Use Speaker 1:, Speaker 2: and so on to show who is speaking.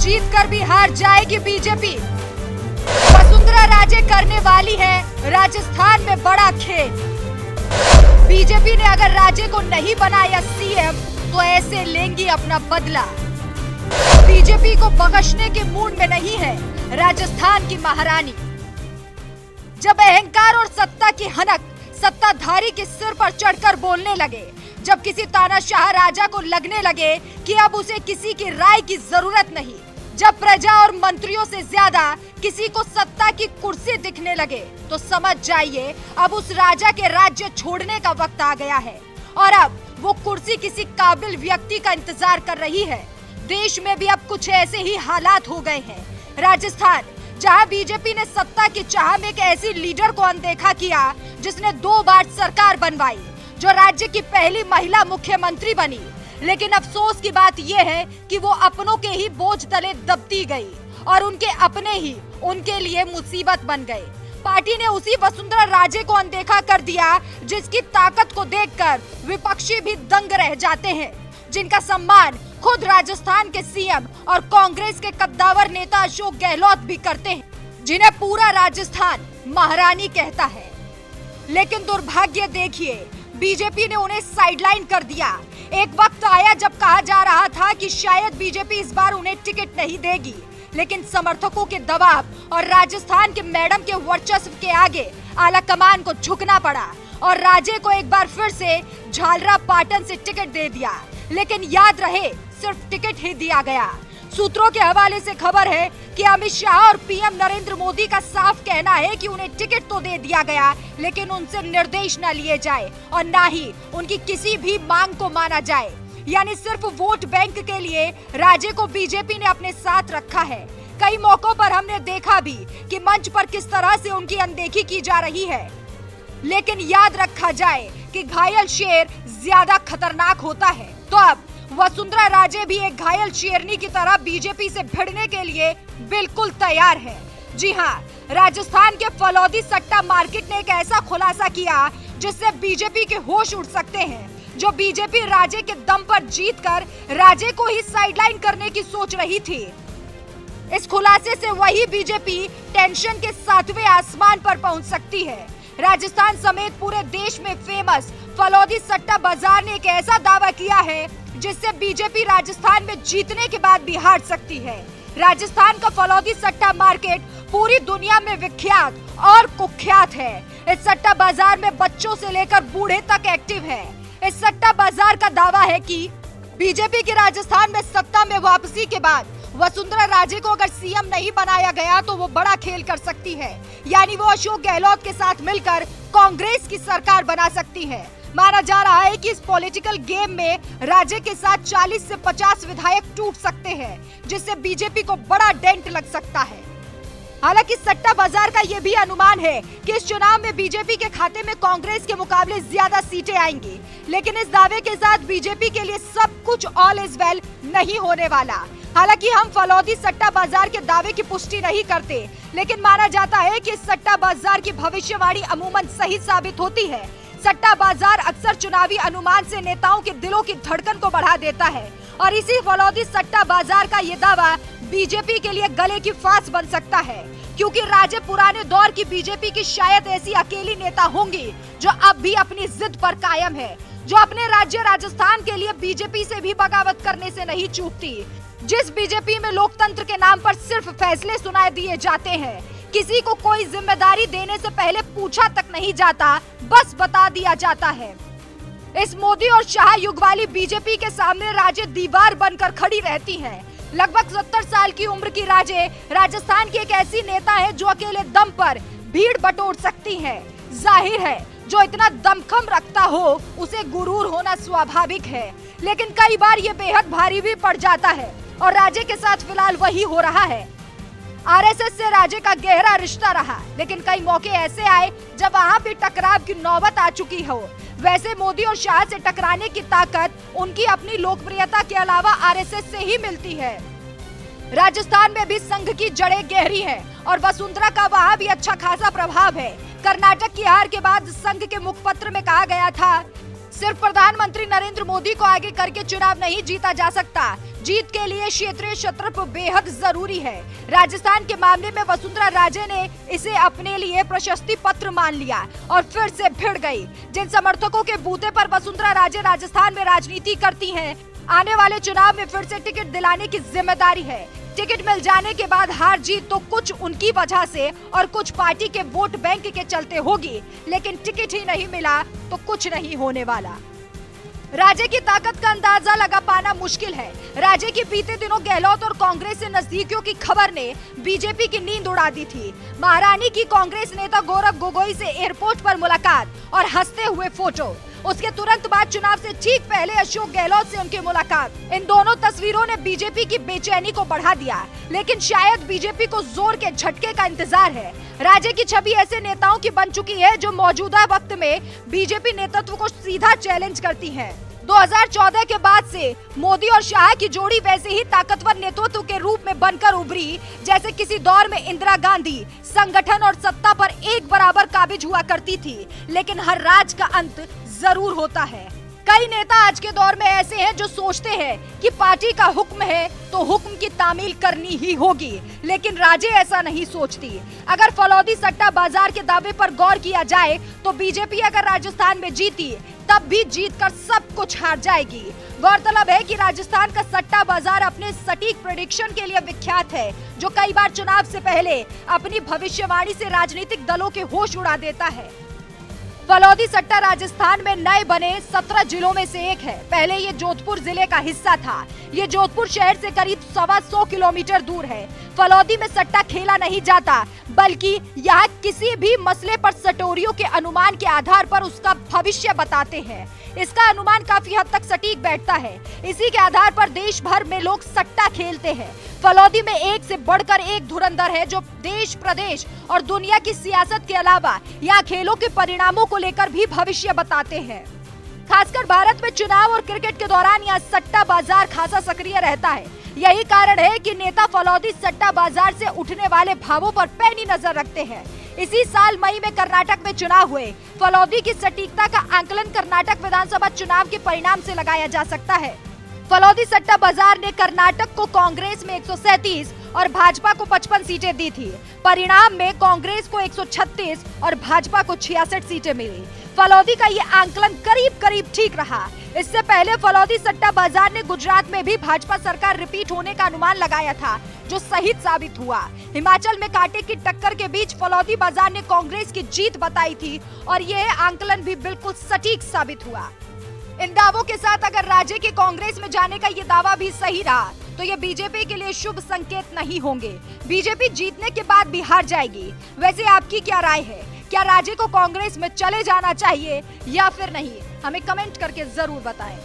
Speaker 1: जीत कर भी हार जाएगी बीजेपी। वसुंधरा राजे करने वाली है राजस्थान में बड़ा खेल। बीजेपी ने अगर राजे को नहीं बनाया सीएम तो ऐसे लेंगी अपना बदला। बीजेपी को बख्शने के मूड में नहीं है राजस्थान की महारानी। जब अहंकार और सत्ता की हनक सत्ताधारी के सिर पर चढ़कर बोलने लगे, जब किसी तानाशाह राजा को लगने लगे कि अब उसे किसी की राय की जरूरत नहीं, जब प्रजा और मंत्रियों से ज्यादा किसी को सत्ता की कुर्सी दिखने लगे, तो समझ जाइए अब उस राजा के राज्य छोड़ने का वक्त आ गया है और अब वो कुर्सी किसी काबिल व्यक्ति का इंतजार कर रही है। देश में भी अब कुछ ऐसे ही हालात हो गए हैं। राजस्थान, जहां बीजेपी ने सत्ता की चाह में एक ऐसी लीडर को अनदेखा किया जिसने 2 बार सरकार बनवाई, जो राज्य की पहली महिला मुख्यमंत्री बनी, लेकिन अफसोस की बात यह है कि वो अपनों के ही बोझ तले दबती गई और उनके अपने ही उनके लिए मुसीबत बन गए। पार्टी ने उसी वसुंधरा राजे को अनदेखा कर दिया जिसकी ताकत को देखकर विपक्षी भी दंग रह जाते हैं, जिनका सम्मान खुद राजस्थान के सीएम और कांग्रेस के कद्दावर नेता अशोक गहलोत भी करते हैं, जिन्हें पूरा राजस्थान महारानी कहता है। लेकिन दुर्भाग्य देखिए, बीजेपी ने उन्हें साइडलाइन कर दिया। एक वक्त आया जब कहा जा रहा था कि शायद बीजेपी इस बार उन्हें टिकट नहीं देगी, लेकिन समर्थकों के दबाव और राजस्थान के मैडम के वर्चस्व के आगे आला कमान को झुकना पड़ा और राजे को एक बार फिर से झालरा पाटन से टिकट दे दिया। लेकिन याद रहे, सिर्फ टिकट ही दिया गया। सूत्रों के हवाले से खबर है कि अमित शाह और पीएम नरेंद्र मोदी का साफ कहना है कि उन्हें टिकट तो दे दिया गया, लेकिन उनसे निर्देश न लिए जाए और न ही उनकी किसी भी मांग को माना जाए। यानी सिर्फ वोट बैंक के लिए राजे को बीजेपी ने अपने साथ रखा है। कई मौकों पर हमने देखा भी कि मंच पर किस तरह से उनकी अनदेखी की जा रही है। लेकिन याद रखा जाए कि घायल शेर ज्यादा खतरनाक होता है, तो अब वसुंधरा राजे भी एक घायल शेरनी की तरह बीजेपी से भिड़ने के लिए बिल्कुल तैयार है। जी हाँ, राजस्थान के फलौदी सट्टा मार्केट ने एक ऐसा खुलासा किया जिससे बीजेपी के होश उड़ सकते हैं। जो बीजेपी राजे के दम पर जीतकर राजे को ही साइडलाइन करने की सोच रही थी, इस खुलासे से वही बीजेपी टेंशन के 7वें आसमान पर पहुंच सकती है। राजस्थान समेत पूरे देश में फेमस फलौदी सट्टा बाजार ने एक ऐसा दावा किया है जिससे बीजेपी राजस्थान में जीतने के बाद भी हार सकती है। राजस्थान का फलौदी सट्टा मार्केट पूरी दुनिया में विख्यात और कुख्यात है। इस सट्टा बाजार में बच्चों से लेकर बूढ़े तक एक्टिव है। इस सट्टा बाजार का दावा है कि बीजेपी की राजस्थान में सत्ता में वापसी के बाद वसुंधरा राजे को अगर सीएम नहीं बनाया गया तो वो बड़ा खेल कर सकती है। यानी वो अशोक गहलोत के साथ मिलकर कांग्रेस की सरकार बना सकती है। माना जा रहा है कि इस पॉलिटिकल गेम में राजे के साथ 40 से 50 विधायक टूट सकते हैं, जिससे बीजेपी को बड़ा डेंट लग सकता है। हालांकि सट्टा बाजार का ये भी अनुमान है कि इस चुनाव में बीजेपी के खाते में कांग्रेस के मुकाबले ज्यादा सीटें आएंगी, लेकिन इस दावे के साथ बीजेपी के लिए सब कुछ ऑल इज वेल नहीं होने वाला। हालांकि हम फलौदी सट्टा बाजार के दावे की पुष्टि नहीं करते, लेकिन माना जाता है कि इस सट्टा बाजार की भविष्यवाणी अमूमन सही साबित होती है। सट्टा बाजार अक्सर चुनावी अनुमान से नेताओं के दिलों की धड़कन को बढ़ा देता है और इसी फलौदी सट्टा बाजार का ये दावा बीजेपी के लिए गले की फांस बन सकता है, क्योंकि राजे पुराने दौर की बीजेपी की शायद ऐसी अकेली नेता होंगी जो अब भी अपनी जिद पर कायम है, जो अपने राज्य राजस्थान के लिए बीजेपी से भी बगावत करने से नहीं चूकती। जिस बीजेपी में लोकतंत्र के नाम पर सिर्फ फैसले सुनाए दिए जाते हैं, किसी को कोई जिम्मेदारी देने से पहले पूछा तक नहीं जाता, बस बता दिया जाता है। इस मोदी और शाह युग वाली बीजेपी के सामने राजे दीवार बनकर खड़ी रहती हैं। लगभग 70 साल की उम्र की राजे राजस्थान की एक ऐसी नेता है जो अकेले दम पर भीड़ बटोर सकती है। जाहिर है, जो इतना दमखम रखता हो उसे गुरूर होना स्वाभाविक है, लेकिन कई बार ये बेहद भारी भी पड़ जाता है और राजे के साथ फिलहाल वही हो रहा है। आरएसएस से राजे का गहरा रिश्ता रहा, लेकिन कई मौके ऐसे आए जब वहाँ भी टकराव की नौबत आ चुकी हो। वैसे मोदी और शाह से टकराने की ताकत उनकी अपनी लोकप्रियता के अलावा आरएसएस से ही मिलती है। राजस्थान में भी संघ की जड़ें गहरी हैं और वसुंधरा का वहाँ भी अच्छा खासा प्रभाव है। कर्नाटक की हार के बाद संघ के मुखपत्र में कहा गया था, सिर्फ प्रधानमंत्री नरेंद्र मोदी को आगे करके चुनाव नहीं जीता जा सकता। जीत के लिए क्षेत्रीय क्षेत्रफल बेहद जरूरी है। राजस्थान के मामले में वसुंधरा राजे ने इसे अपने लिए प्रशस्ति पत्र मान लिया और फिर से भिड़ गई। जिन समर्थकों के बूते पर वसुंधरा राजे राजस्थान में राजनीति करती हैं, आने वाले चुनाव में फिर से टिकट दिलाने की जिम्मेदारी है। टिकट मिल जाने के बाद हार जीत तो कुछ उनकी वजह से और कुछ पार्टी के वोट बैंक के चलते होगी, लेकिन टिकट ही नहीं मिला तो कुछ नहीं होने वाला। राजे की ताकत का अंदाजा लगा पाना मुश्किल है। राजे की बीते दिनों गहलोत और कांग्रेस से नजदीकियों की खबर ने बीजेपी की नींद उड़ा दी थी। महारानी की कांग्रेस नेता गौरव गोगोई से एयरपोर्ट पर मुलाकात और हंसते हुए फोटो। उसके तुरंत बाद चुनाव से ठीक पहले अशोक गहलोत से उनकी मुलाकात। इन दोनों तस्वीरों ने बीजेपी की बेचैनी को बढ़ा दिया, लेकिन शायद बीजेपी को जोर के झटके का इंतजार है। राजे की छवि ऐसे नेताओं की बन चुकी है जो मौजूदा वक्त में बीजेपी नेतृत्व को सीधा चैलेंज करती है। 2014 के बाद से मोदी और शाह की जोड़ी वैसे ही ताकतवर नेतृत्व के रूप में बनकर उभरी जैसे किसी दौर में इंदिरा गांधी संगठन और सत्ता पर एक बराबर काबिज हुआ करती थी। लेकिन हर राज का अंत जरूर होता है। कई नेता आज के दौर में ऐसे हैं जो सोचते हैं कि पार्टी का हुक्म है तो हुक्म की तामील करनी ही होगी, लेकिन राजे ऐसा नहीं सोचती। अगर फलौदी सट्टा बाजार के दावे पर गौर किया जाए तो बीजेपी अगर राजस्थान में जीती तब भी जीत कर सब कुछ हार जाएगी। गौरतलब है कि राजस्थान का सट्टा बाजार अपने सटीक प्रेडिक्शन के लिए विख्यात है, जो कई बार चुनाव से पहले अपनी भविष्यवाणी से राजनीतिक दलों के होश उड़ा देता है। फलौदी सट्टा राजस्थान में नए बने 17 जिलों में से एक है। पहले ये जोधपुर जिले का हिस्सा था। ये जोधपुर शहर से करीब 125 किलोमीटर दूर है। फलौदी में सट्टा खेला नहीं जाता, बल्कि यहाँ किसी भी मसले पर सटोरियों के अनुमान के आधार पर उसका भविष्य बताते हैं। इसका अनुमान काफी हद तक सटीक बैठता है। इसी के आधार पर देश भर में लोग सट्टा खेलते हैं। फलौदी में एक से बढ़कर एक धुरंधर है जो देश, प्रदेश और दुनिया की सियासत के अलावा यहाँ खेलों के परिणामों को लेकर भी भविष्य बताते हैं। खासकर भारत में चुनाव और क्रिकेट के दौरान यहाँ सट्टा बाजार खासा सक्रिय रहता है। यही कारण है कि नेता फलौदी सट्टा बाजार से उठने वाले भावों पर पैनी नजर रखते हैं। इसी साल मई में कर्नाटक में चुनाव हुए। फलौदी की सटीकता का आकलन कर्नाटक विधानसभा चुनाव के परिणाम से लगाया जा सकता है। फलौदी सट्टा बाजार ने कर्नाटक को कांग्रेस में 137 और भाजपा को 55 सीटें दी थी। परिणाम में कांग्रेस को 136 और भाजपा को 66 सीटें मिली। फलौदी का ये आंकलन करीब करीब ठीक रहा। इससे पहले फलौदी सट्टा बाजार ने गुजरात में भी भाजपा सरकार रिपीट होने का अनुमान लगाया था, जो सही साबित हुआ। हिमाचल में कांटे की टक्कर के बीच फलौदी बाजार ने कांग्रेस की जीत बताई थी और यह आंकलन भी बिल्कुल सटीक साबित हुआ। इन दावों के साथ अगर राजे के कांग्रेस में जाने का ये दावा भी सही रहा तो ये बीजेपी के लिए शुभ संकेत नहीं होंगे। बीजेपी जीतने के बाद भी हार जाएगी। वैसे आपकी क्या राय है? क्या राजे को कांग्रेस में चले जाना चाहिए या फिर नहीं? हमें कमेंट करके जरूर बताएं।